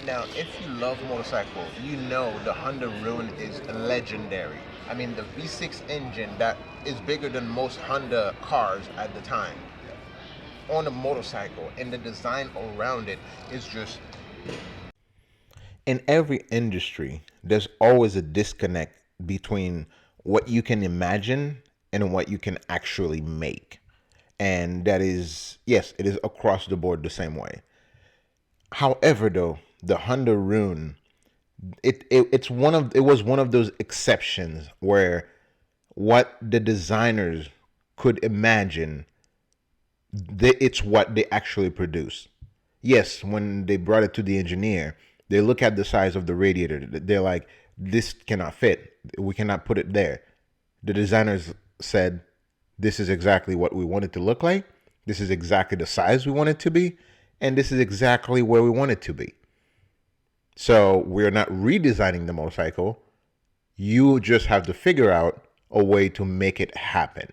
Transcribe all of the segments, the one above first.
Now, if you love motorcycle, you know the Honda Rune is legendary. I mean, the V6 engine that is bigger than most Honda cars at the time on a motorcycle, and the design around it is just. In every industry, there's always a disconnect between what you can imagine and what you can actually make. And that is, yes, it is across the board the same way. However, though, the Honda Rune, it was one of those exceptions where what the designers could imagine, it's what they actually produce. Yes, when they brought it to the engineer, they look at the size of the radiator. They're like, this cannot fit. We cannot put it there. The designers said, this is exactly what we want it to look like. This is exactly the size we want it to be. And this is exactly where we want it to be. So we're not redesigning the motorcycle. You just have to figure out a way to make it happen.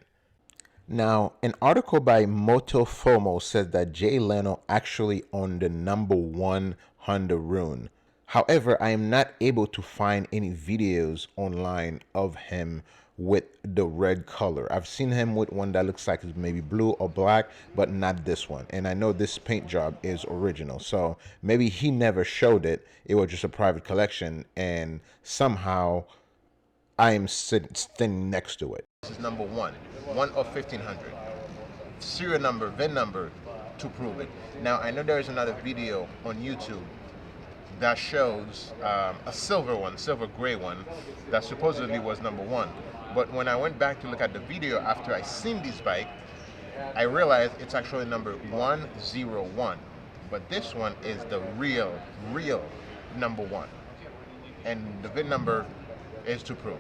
Now, an article by Motofomo says that Jay Leno actually owned the number one Honda Rune. However, I am not able to find any videos online of him with the red color. I've seen him with one that looks like it's maybe blue or black, but not this one. And I know this paint job is original. So maybe he never showed it. It was just a private collection. And somehow I am standing next to it. This is number one of 1,500. Serial number, VIN number to prove it. Now, I know there is another video on YouTube that shows a silver gray one, that supposedly was number one. But when I went back to look at the video after I seen this bike, I realized it's actually number 101. But this one is the real number one. And the VIN number is to prove.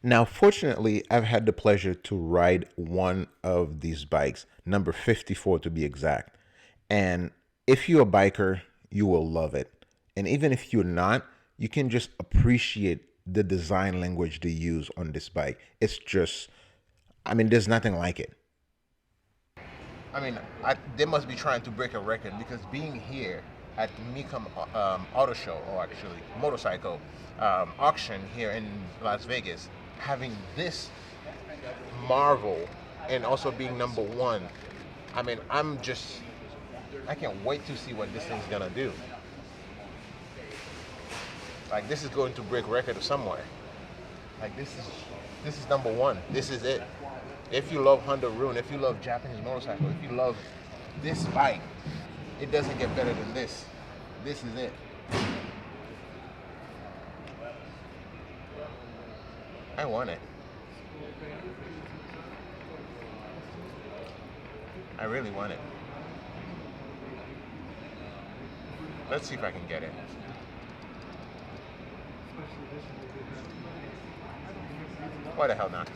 Now, fortunately, I've had the pleasure to ride one of these bikes, number 54 to be exact. And if you're a biker, you will love it. And even if you're not, you can just appreciate the design language they use on this bike. It's just, I mean, there's nothing like it. I mean, they must be trying to break a record, because being here at the Mecum Auto Show, or actually motorcycle auction here in Las Vegas, having this marvel and also being number one, I mean, I can't wait to see what this thing's gonna do. Like, this is going to break record somewhere. Like, this is number one. This is it. If you love Honda Rune, if you love Japanese motorcycle, if you love this bike, it doesn't get better than this. This is it. I want it. I really want it. Let's see if I can get it. Why the hell not?